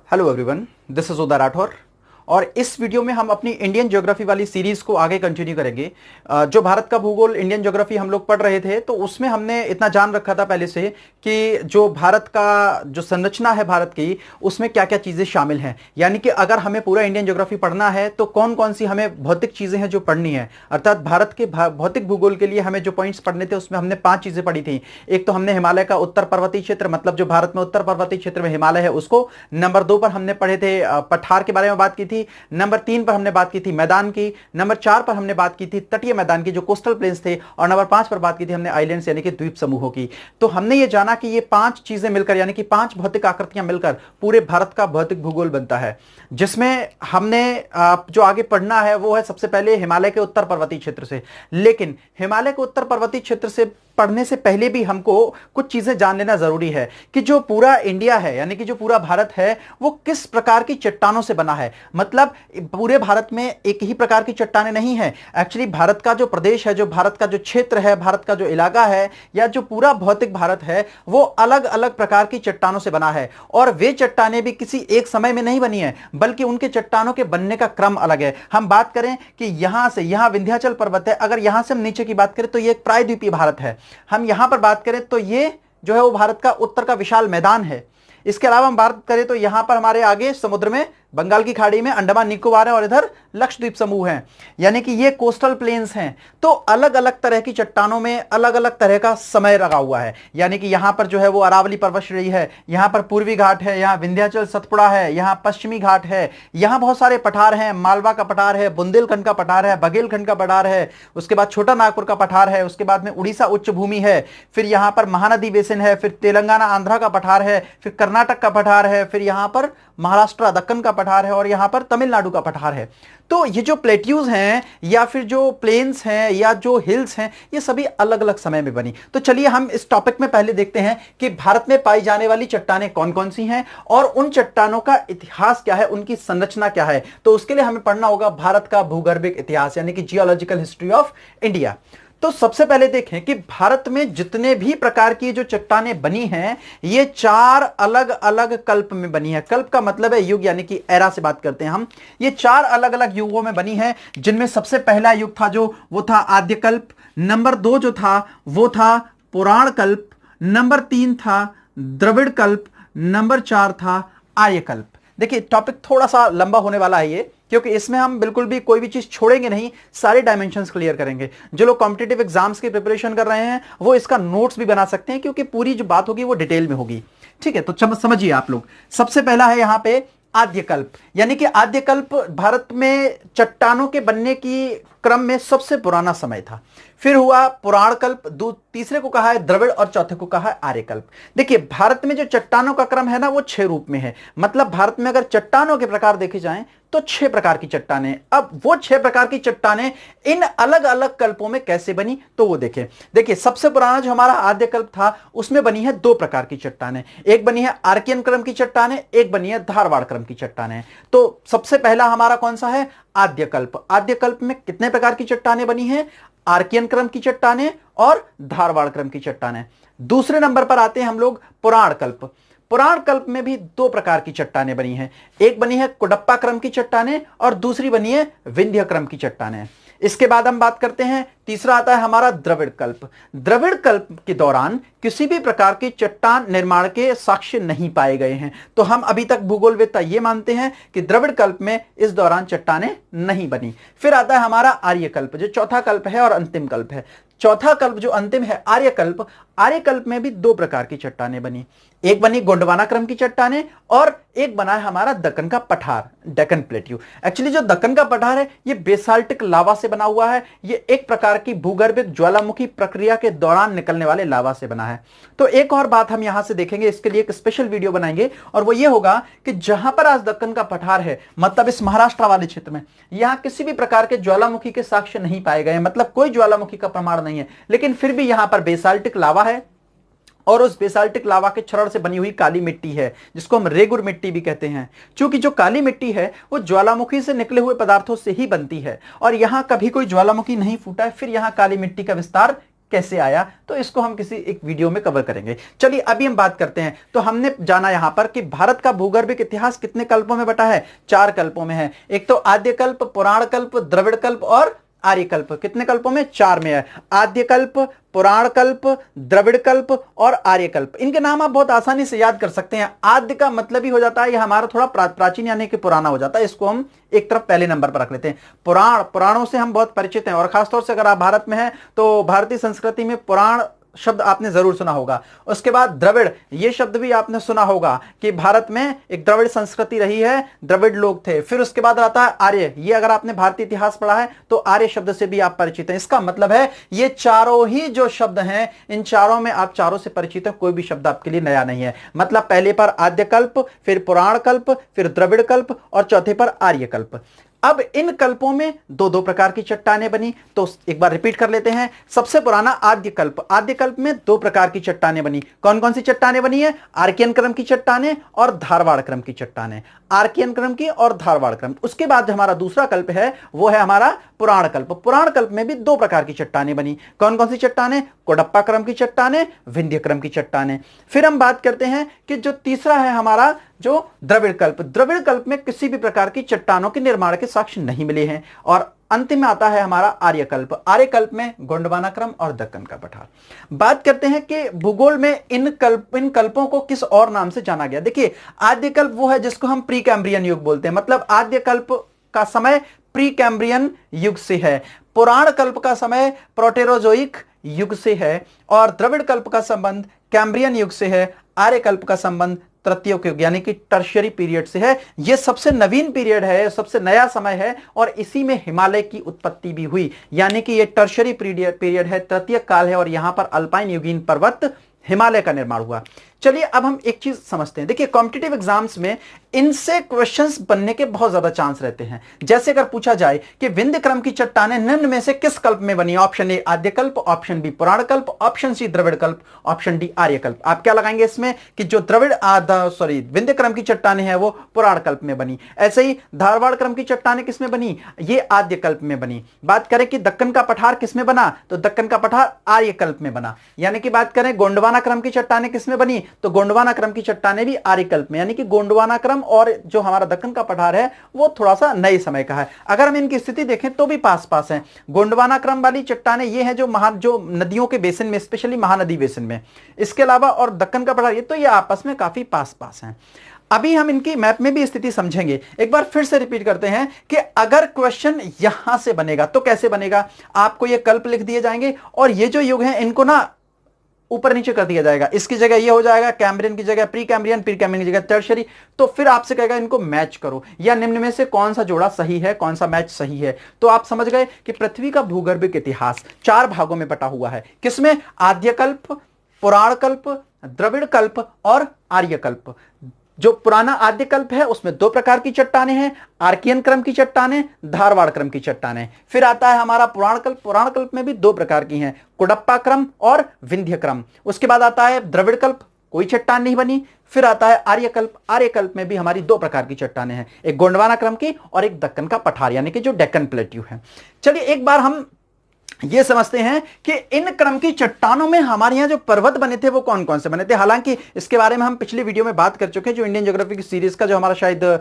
Hello everyone, this is उदय राठौर और इस video में हम अपनी इंडियन ज्योग्राफी वाली सीरीज को आगे कंटिन्यू करेंगे। जो भारत का भूगोल इंडियन ज्योग्राफी हम लोग पढ़ रहे थे तो उसमें हमने इतना जान रखा था पहले से कि जो भारत का जो संरचना है भारत की, उसमें क्या क्या चीज़ें शामिल हैं। यानी कि अगर हमें पूरा इंडियन ज्योग्राफी पढ़ना है तो कौन कौन सी हमें भौतिक चीज़ें हैं जो पढ़नी है। अर्थात भारत के भौतिक भूगोल के लिए हमें जो पॉइंट्स पढ़ने थे उसमें हमने 5 चीज़ें पढ़ी थी। एक तो हमने हिमालय का उत्तर पर्वतीय क्षेत्र, मतलब जो भारत में उत्तर पर्वतीय क्षेत्र में हिमालय है उसको। नंबर 2 पर हमने पढ़े थे पठार के बारे में बात की थी। नंबर 3 पर हमने बात की थी मैदान की। नंबर 4 पर हमने बात की थी तटीय मैदान की, जो कोस्टल प्लेन्स थे। और नंबर 5 पर बात की थी हमने आइलैंड्स यानी कि द्वीप समूहों की। तो हमने ये जाना कि ये 5 चीजें मिलकर यानी कि 5 भौतिक आकृतियां मिलकर पूरे भारत का भौतिक भूगोल बनता है, जिसमें हमने जो आगे पढ़ना है वो है सबसे पहले हिमालय के उत्तर पर्वतीय क्षेत्र से। लेकिन हिमालय के उत्तर पर्वतीय क्षेत्र से पढ़ने से पहले भी हमको कुछ चीजें जान लेना जरूरी है कि जो पूरा इंडिया है यानी कि जो पूरा भारत है वो किस प्रकार की चट्टानों से बना है। मतलब पूरे भारत में एक ही प्रकार की चट्टानें नहीं है। एक्चुअली भारत का जो प्रदेश है, जो भारत का जो क्षेत्र है, भारत का जो इलाका है या जो पूरा भौतिक भारत है, वो अलग अलग प्रकार की चट्टानों से बना है। और वे चट्टानें भी किसी एक समय में नहीं बनी है, बल्कि उनके चट्टानों के बनने का क्रम अलग है। हम बात करें कि यहां से यहां विंध्याचल पर्वत है, अगर यहां से हम नीचे की बात करें तो यह एक प्रायद्वीपीय भारत है। हम यहां पर बात करें तो ये जो है वो भारत का उत्तर का विशाल मैदान है। इसके अलावा हम बात करें तो यहां पर हमारे आगे समुद्र में बंगाल की खाड़ी में अंडमान निकोबार है और इधर लक्षद्वीप समूह है, यानी कि ये कोस्टल प्लेन्स हैं। तो अलग अलग तरह की चट्टानों में अलग अलग तरह का समय लगा हुआ है। यानी कि यहां पर जो है वो अरावली पर्वत श्रेणी है, यहां पर पूर्वी घाट है, यहां विंध्याचल सतपुड़ा है, यहां पश्चिमी घाट है, यहां बहुत सारे पठार हैं। मालवा का पठार है, बुंदेलखंड का पठार है, बघेलखंड का पठार है, उसके बाद छोटा नागपुर का पठार है, उसके बाद में उड़ीसा उच्च भूमि है, फिर यहां पर महानदी बेसिन है, फिर तेलंगाना आंध्रा का पठार है, फिर कर्नाटक का पठार है, फिर यहां पर महाराष्ट्र दक्कन का पठार है और यहां पर तमिलनाडु का पठार है। तो ये जो प्लेट्यूज हैं या फिर जो प्लेन्स हैं या जो हिल्स हैं, ये सभी अलग अलग समय में बनी। तो चलिए हम इस टॉपिक में पहले देखते हैं कि भारत में पाई जाने वाली चट्टानें कौन कौन सी हैं और उन चट्टानों का इतिहास क्या है, उनकी संरचना क्या है। तो उसके लिए हमें पढ़ना होगा भारत का भूगर्भिक इतिहास यानी कि जियोलॉजिकल हिस्ट्री ऑफ इंडिया। तो सबसे पहले देखें कि भारत में जितने भी प्रकार की जो चट्टानें बनी हैं, ये 4 अलग अलग कल्प में बनी है। कल्प का मतलब है युग, यानी कि एरा से बात करते हैं हम। ये 4 अलग अलग युगों में बनी है, जिनमें सबसे पहला युग था जो वो था आद्य कल्प। नंबर 2 जो था वो था पुराण कल्प। नंबर 3 था द्रविड़ कल्प। नंबर 4 था आर्यकल्प। देखिए टॉपिक थोड़ा सा लंबा होने वाला है ये, क्योंकि इसमें हम बिल्कुल भी कोई भी चीज छोड़ेंगे नहीं, सारे डायमेंशंस क्लियर करेंगे। जो लोग कॉम्पिटिटिव एग्जाम्स की प्रिपरेशन कर रहे हैं वो इसका नोट्स भी बना सकते हैं, क्योंकि पूरी जो बात होगी वो डिटेल में होगी। ठीक है, तो समझिए आप लोग। सबसे पहला है यहां पे आद्यकल्प, यानी कि आद्यकल्प भारत में चट्टानों के बनने की क्रम में सबसे पुराना समय था। फिर हुआ पुराण कल्प, तीसरे को कहा है द्रविड़ और चौथे को कहा है आर्यकल्प। देखिए भारत में जो चट्टानों का क्रम है ना वो 6 रूप में है। मतलब भारत में अगर चट्टानों के प्रकार देखे जाएं तो 6 प्रकार की चट्टानें। अब वो 6 प्रकार की चट्टानें इन अलग अलग कल्पों में कैसे बनी तो वो देखें। देखिए सबसे पुराना जो हमारा आद्य कल्प था उसमें बनी है 2 प्रकार की चट्टानें। एक बनी है आर्कियन क्रम की चट्टानें, एक बनी है धारवाड़ क्रम की चट्टानें। तो सबसे पहला हमारा कौन सा है? आद्य कल्प। आद्य कल्प में कितने प्रकार की चट्टानें बनी हैं? आर्कियन क्रम की चट्टानें और धारवाड़ क्रम की चट्टानें। दूसरे नंबर पर आते हैं हम लोग पुराण कल्प। पुराण कल्प में भी 2 प्रकार की चट्टानें बनी हैं। एक बनी है कुडप्पा क्रम की चट्टानें और दूसरी बनी है विंध्य क्रम की चट्टानें। इसके बाद हम बात करते हैं, तीसरा आता है हमारा द्रविड़ कल्प। द्रविड़ कल्प के दौरान किसी भी प्रकार के चट्टान निर्माण के साक्ष्य नहीं पाए गए हैं। तो हम अभी तक भूगोलवेत्ता ये मानते हैं कि द्रविड़ कल्प में इस दौरान चट्टानें नहीं बनी। फिर आता है हमारा आर्यकल्प, जो चौथा कल्प है और अंतिम कल्प है। चौथा कल्प जो अंतिम है आर्यकल्प, आर्यकल्प में भी 2 प्रकार की चट्टानें बनी। एक बनी गोंडवाना क्रम की चट्टानें और एक बना है हमारा दक्कन का पठार, डेक्कन प्लेट्यू। एक्चुअली जो दक्कन का पठार है ये बेसाल्टिक लावा से बना हुआ है। ये एक प्रकार की भूगर्भिक ज्वालामुखी प्रक्रिया के दौरान निकलने वाले लावा से बना है। तो एक और बात हम यहां से देखेंगे, इसके लिए एक स्पेशल वीडियो बनाएंगे, और वो ये होगा कि जहां पर आज दक्कन का पठार है, मतलब इस महाराष्ट्र वाले क्षेत्र में, यहां किसी भी प्रकार के ज्वालामुखी के साक्ष्य नहीं पाए गए। मतलब कोई ज्वालामुखी का प्रमाण नहीं है, लेकिन फिर भी यहां पर बेसाल्टिक लावा है और उस बेसाल्टिक लावा के क्षरण से बनी हुई काली मिट्टी है, जिसको हम रेगुर मिट्टी भी कहते हैं। क्योंकि जो काली मिट्टी है वो ज्वालामुखी से निकले हुए पदार्थों से ही बनती है और यहां कभी कोई ज्वालामुखी नहीं फूटा है, फिर यहां काली मिट्टी का विस्तार कैसे आया, तो इसको हम किसी एक वीडियो में कवर करेंगे। चलिए अभी हम बात करते हैं। तो हमने जाना यहां पर कि भारत का भूगर्भिक इतिहास कितने कल्पों में बटा है, 4 कल्पों में है। एक तो आद्य कल्प, पुराण कल्प, द्रविड़ कल्प और आर्य कल्प। कितने कल्पों में, 4 में है। आद्य कल्प, पुराण कल्प, द्रविड़ कल्प और आर्य कल्प। इनके नाम आप बहुत आसानी से याद कर सकते हैं। आद्य का मतलब ही हो जाता है यह हमारा थोड़ा प्राचीन यानी कि पुराना हो जाता है। इसको हम एक तरफ पहले नंबर पर रख लेते हैं। पुराणों से हम बहुत परिचित हैं और खासतौर से अगर आप भारत में हैं तो भारतीय संस्कृति में पुराण शब्द आपने जरूर सुना होगा। उसके बाद द्रविड़, यह शब्द भी आपने सुना होगा कि भारत में एक द्रविड़ संस्कृति रही है, द्रविड़ लोग थे। फिर उसके बाद आता है आर्य। ये अगर आपने भारतीय इतिहास पढ़ा है तो आर्य शब्द से भी आप परिचित हैं। इसका मतलब है ये चारों ही जो शब्द हैं, इन चारों में आप चारों से परिचित हैं, कोई भी शब्द आपके लिए नया नहीं है। मतलब पहले पर आद्य कल्प, फिर पुराण कल्प, फिर द्रविड़ कल्प और चौथे पर आर्य कल्प। अब इन कल्पों में दो दो प्रकार की चट्टानें बनी। तो एक बार रिपीट कर लेते हैं। सबसे पुराना आद्य कल्प। आद्य कल्प में दो प्रकार की चट्टानें बनी। कौन कौन सी चट्टानें बनी है, आर्कियन क्रम की चट्टानें और धारवाड़ क्रम की चट्टानें। आर्कियन क्रम की और धारवाड़ क्रम। उसके बाद हमारा दूसरा कल्प है वो है हमारा पुराण कल्प। पुराण कल्प में भी दो प्रकार की चट्टानें बनी। कौन कौन सी चट्टानें, कोडप्पा क्रम की चट्टानें, विंध्य क्रम की चट्टानें। फिर हम बात करते हैं कि जो तीसरा है हमारा जो द्रविड़ कल्प। द्रविड़ कल्प में किसी भी प्रकार की चट्टानों के निर्माण के साक्ष्य नहीं मिले हैं। और अंतिम में आता है हमारा आर्य कल्प। आर्य कल्प में गोंडवाना क्रम और दक्कन का पठार। बात करते हैं कि भूगोल में इन कल्पों को किस और नाम से जाना गया। देखिए, आद्य कल्प वो है जिसको हम प्री कैम्ब्रियन युग बोलते हैं। मतलब आद्य कल्प का समय प्री कैम्ब्रियन युग से है। पुराण कल्प का समय प्रोटेरोजोइक युग से है और द्रविड़ कल्प का संबंध कैम्ब्रियन युग से है। आर्य कल्प का संबंध तृतीय युग यानी कि टर्शियरी पीरियड से है। यह सबसे नवीन पीरियड है, सबसे नया समय है और इसी में हिमालय की उत्पत्ति भी हुई। यानी कि यह टर्शियरी पीरियड है, तृतीय काल है और यहां पर अल्पाइन युगीन पर्वत हिमालय का निर्माण हुआ। चलिए अब हम एक चीज समझते हैं। देखिए, कॉम्पिटिटिव एग्जाम्स में इनसे क्वेश्चंस बनने के बहुत ज्यादा चांस रहते हैं। जैसे अगर पूछा जाए कि विंध्य क्रम की चट्टानें निम्न में से किस कल्प में बनी, ऑप्शन ए आद्य कल्प, ऑप्शन बी पुराण कल्प, ऑप्शन सी द्रविड़ कल्प, ऑप्शन डी आर्य कल्प। आप क्या लगाएंगे इसमें कि जो विंध्य क्रम की चट्टानें हैं वो पुराण कल्प में बनी। ऐसे ही धारवाड़ क्रम की चट्टानें किसमें बनी, ये आद्य कल्प में बनी। बात करें कि दक्कन का पठार किसमें बना, तो दक्कन का पठार आर्य कल्प में बना। यानी कि बात करें गोंडवाना क्रम की चट्टानें किसमें बनी, तो गोंडवाना क्रम की चट्टानें भी आर्य कल्प में। यानी कि गोंडवाना क्रम और जो हमारा दक्कन का पठार है वो थोड़ा सा नए समय का है। अगर हम इनकी स्थिति देखें तो भी पास पास हैं। गोंडवाना क्रम वाली चट्टानें ये हैं जो नदियों के बेसिन में, स्पेशली महानदी बेसिन में। इसके अलावा और दक्कन का पठार ये आपस में काफी पास पास हैं। अभी हम इनकी मैप में भी स्थिति समझेंगे। एक बार फिर से रिपीट करते हैं कि अगर क्वेश्चन यहां से बनेगा तो कैसे बनेगा। आपको ये कल्प लिख दिए जाएंगे और ये जो युग है इनको ना ऊपर नीचे कर दिया जाएगा। इसकी जगह ये हो जाएगा कैम्ब्रियन की जगह प्री कैम्ब्रियन, प्री कैम्ब्रियन की जगह टर्शियरी। तो फिर आपसे कहेगा इनको मैच करो या निम्न में से कौन सा जोड़ा सही है, कौन सा मैच सही है। तो आप समझ गए कि पृथ्वी का भूगर्भिक इतिहास 4 भागों में बटा हुआ है। किसमें, आद्य कल्प, पुराण कल्प, द्रविड़ कल्प और आर्य कल्प। जो पुराना आद्य कल्प है उसमें 2 प्रकार की चट्टानें हैं, आर्कियन क्रम की चट्टानें, धारवाड़ क्रम की चट्टानें। फिर आता है हमारा पुराण कल्प। पुराण कल्प में भी 2 प्रकार की हैं, कुडप्पा क्रम और विंध्य क्रम। उसके बाद आता है द्रविड़ कल्प, कोई चट्टान नहीं बनी। फिर आता है आर्य कल्प। आर्य कल्प में भी हमारी 2 प्रकार की चट्टानें हैं, एक गोंडवाना क्रम की और एक दक्कन का पठार यानी कि जो डेक्कन प्लेट्यू है। चलिए एक बार हम ये समझते हैं कि इन क्रम की चट्टानों में हमारे यहां जो पर्वत बने थे वो कौन कौन से बने थे। हालांकि इसके बारे में हम पिछली वीडियो में बात कर चुके हैं, जो इंडियन ज्योग्राफी की सीरीज का जो हमारा शायद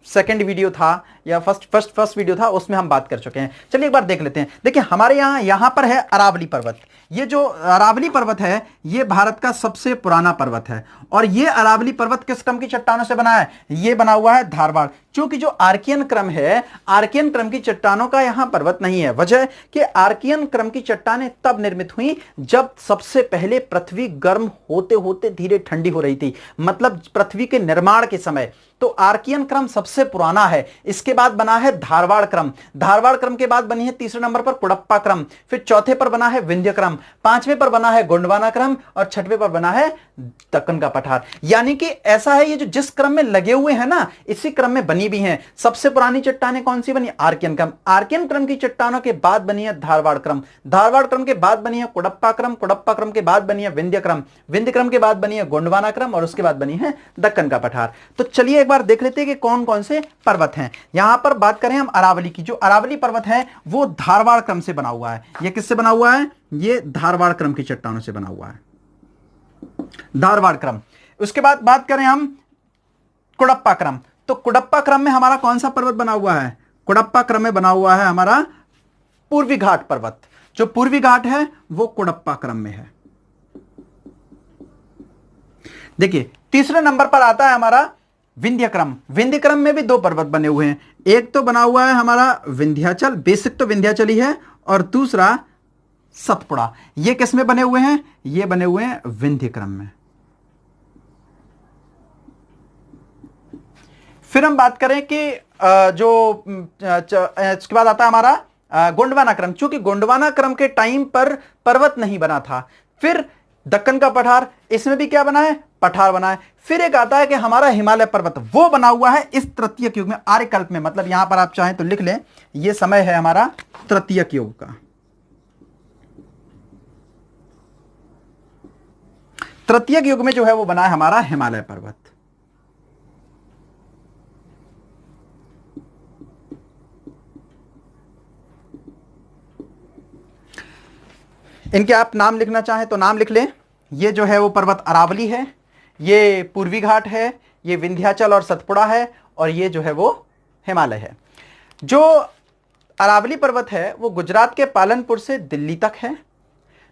सेकंड वीडियो था या फर्स्ट वीडियो था, उसमें हम बात कर चुके हैं। चलिए एक बार देख लेते हैं। देखिए हमारे यहां पर है अरावली पर्वत। ये जो अरावली पर्वत है ये भारत का सबसे पुराना पर्वत है और ये अरावली पर्वत किस क्रम की चट्टानों से बना है, ये बना हुआ है धारवाड़। क्योंकि जो आर्कियन क्रम है, आर्कियन क्रम की चट्टानों का यहां पर्वत नहीं है। वजह कि आर्कियन क्रम की चट्टानें तब निर्मित हुई जब सबसे पहले पृथ्वी गर्म होते होते धीरे ठंडी हो रही थी, मतलब पृथ्वी के निर्माण के समय। तो आर्कियन क्रम सबसे पुराना है। इसके बाद बना है धारवाड़ क्रम। धारवाड़ क्रम के बाद बनी है तीसरे नंबर पर कुडप्पा क्रम। फिर चौथे पर बना है विंध्य क्रम, 5वें पर बना है गोंडवाना क्रम और 6वें पर बना है दक्कन का पठार। यानी कि ऐसा है ये जो जिस क्रम में लगे हुए हैं ना, इसी क्रम में बनी भी हैं। सबसे पुरानी चट्टानें कौन सी बनी, आर्कियन क्रम। आर्कियन क्रम की चट्टानों के बाद बनी है धारवाड़ क्रम। धारवाड़ क्रम के बाद बनी है कुडप्पा क्रम। कुडप्पा क्रम के बाद बनी है विंध्य क्रम। विंध्य क्रम के बाद बनी है गोंडवाना क्रम और उसके बाद बनी है दक्कन का पठार। तो चलिए एक बार देख लेते हैं कि कौन कौन से पर्वत हैं। यहां पर बात करें हम अरावली की, जो अरावली पर्वत है वो धारवाड़ क्रम से बना हुआ है। ये किससे बना हुआ है? ये धारवाड़ क्रम की चट्टानों से बना हुआ है, धारवाड़ क्रम। उसके बाद बात करें हम कुडप्पा क्रम, तो कुडप्पा क्रम में हमारा कौन सा पर्वत बना हुआ है? कुडप्पा क्रम में बना हुआ है हमारा पूर्वी घाट पर्वत। जो पूर्वी घाट है वो कुडप्पा क्रम में है। देखिए तीसरे नंबर पर आता है हमारा विंध्य क्रम। विंध्य क्रम में भी दो पर्वत बने हुए हैं, एक तो बना हुआ है हमारा विंध्याचल, बेसिक तो विंध्याचल ही है, और दूसरा सतपुड़ा। ये किस में बने हुए हैं? ये बने हुए हैं विंध्य क्रम में। फिर हम बात करें कि इसके बाद आता है हमारा गोंडवाना क्रम। चूंकि गोंडवाना क्रम के टाइम पर पर्वत नहीं बना था। फिर दक्कन का पठार, इसमें भी क्या बना है? पठार बना है। फिर एक आता है कि हमारा हिमालय पर्वत, वो बना हुआ है इस तृतीयक युग में, आर्यकल्प में। मतलब यहां पर आप चाहें तो लिख लें, यह समय है हमारा तृतीयक युग का। तृतीयक युग में जो है वो बना है हमारा हिमालय पर्वत। इनके आप नाम लिखना चाहें तो नाम लिख लें। ये जो है वो पर्वत अरावली है, ये पूर्वी घाट है, ये विंध्याचल और सतपुड़ा है, और ये जो है वो हिमालय है। जो अरावली पर्वत है वो गुजरात के पालनपुर से दिल्ली तक है।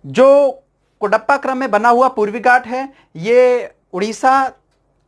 जो कुडप्पा क्रम में बना हुआ पूर्वी घाट है ये उड़ीसा,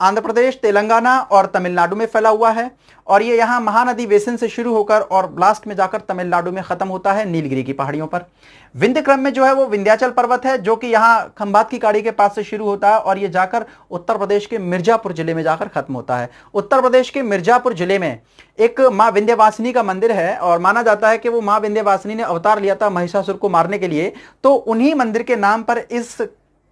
आंध्र प्रदेश, तेलंगाना और तमिलनाडु में फैला हुआ है, और ये यहां महानदी बेसिन से शुरू होकर और लास्ट में जाकर तमिलनाडु में खत्म होता है नीलगिरी की पहाड़ियों पर। विंध्य क्रम में जो है वो विंध्याचल पर्वत है, जो कि यहां खंभात की खाड़ी के पास से शुरू होता है और ये जाकर उत्तर प्रदेश के मिर्जापुर जिले में जाकर खत्म होता है। उत्तर प्रदेश के मिर्जापुर जिले में एक मां विंध्यवासिनी का मंदिर है, और माना जाता है कि वो मां विंध्यवासिनी ने अवतार लिया था महिषासुर को मारने के लिए। तो उन्हीं मंदिर के नाम पर इस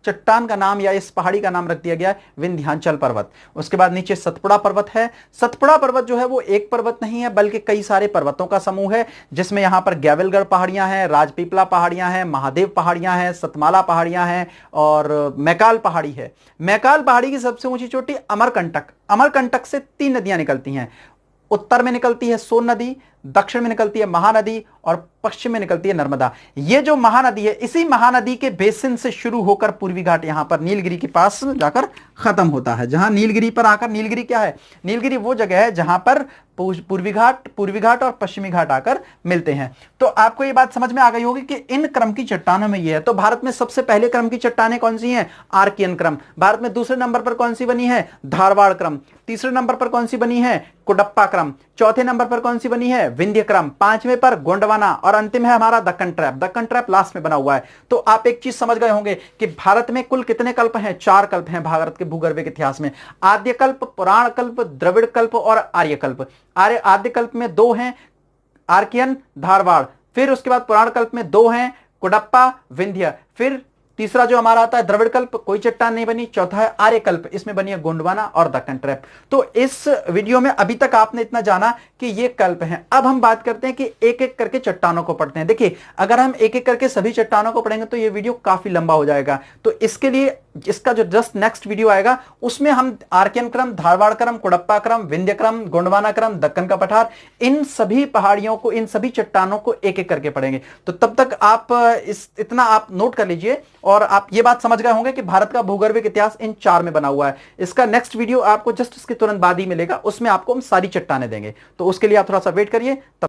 चट्टान का नाम या इस पहाड़ी का नाम रख दिया गया है विंध्याचल पर्वत। उसके बाद नीचे सतपुड़ा पर्वत है। सतपुड़ा पर्वत जो है वो एक पर्वत नहीं है बल्कि कई सारे पर्वतों का समूह है, जिसमें यहां पर ग्याविलगढ़ पहाड़ियां हैं, राजपीपला पहाड़ियां हैं, महादेव पहाड़ियां हैं, सतमाला पहाड़ियां हैं और मैकाल पहाड़ी है। मैकाल पहाड़ी की सबसे ऊंची चोटी अमरकंटक। अमरकंटक से 3 नदियां निकलती हैं। उत्तर में निकलती है सोन नदी, दक्षिण में निकलती है महानदी और पश्चिम में निकलती है नर्मदा। ये जो महानदी है, इसी महानदी के बेसिन से शुरू होकर पूर्वी घाट यहां पर नीलगिरी के पास जाकर खत्म होता है। जहां नीलगिरी पर आकर, नीलगिरी क्या है? नीलगिरी वो जगह है जहां पर पूर्वी घाट और पश्चिमी घाट आकर मिलते हैं। तो आपको ये बात समझ में आ गई होगी कि इन क्रम की चट्टानों में ये है। तो भारत में सबसे पहले क्रम की चट्टानें कौन सी हैं? आर्कियन क्रम। भारत में दूसरे नंबर पर कौन सी बनी है? धारवाड़ क्रम। तीसरे नंबर पर कौन सी बनी है? कुडप्पा क्रम। चौथे नंबर पर कौन सी बनी है? विंध्य क्रम। पांचवें पर गोंडवाना, और अंतिम है हमारा Deccan trap. Deccan trap last में बना हुआ है। तो आप एक चीज समझ गए होंगे कि भारत में कुल कितने कल्प हैं? 4 कल्प हैं भारत के भूगर्भिक इतिहास में। आद्य कल्प, पुराण कल्प, द्रविड़ कल्प और आर्य कल्प। आद्य कल्प में 2 हैं, आर्कियन, धारवाड़। फिर उसके बाद पुराण कल्प में 2 हैं, कुडप्पा, विंध्य। फिर तीसरा जो हमारा आता है द्रविड़ कल्प, कोई चट्टान नहीं बनी। चौथा है आर्य कल्प, इसमें बनी है गोंडवाना और दक्कन ट्रैप। तो इस वीडियो में अभी तक आपने इतना जाना कि ये कल्प हैं। अब हम बात करते हैं कि एक एक करके चट्टानों को पढ़ते हैं। देखिए अगर हम एक एक करके सभी चट्टानों को पढ़ेंगे तो ये वीडियो काफी लंबा हो जाएगा। तो इसके लिए इसका जो जस्ट नेक्स्ट वीडियो आएगा उसमें हम आर्कियन क्रम, धारवाड़ क्रम, कुडप्पा क्रम, विंध्य क्रम, गोंडवाना क्रम, दक्कन का पठार, इन सभी पहाड़ियों को, इन सभी चट्टानों को एक एक करके पढ़ेंगे। तो तब तक आप इतना आप नोट कर लीजिए और आप ये बात समझ गए होंगे कि भारत का भूगर्भिक इतिहास इन 4 में बना हुआ है। इसका नेक्स्ट वीडियो आपको जस्ट इसके तुरंत बाद ही मिलेगा, उसमें आपको हम सारी चट्टानें देंगे। तो उसके लिए आप थोड़ा सा वेट करिए। तब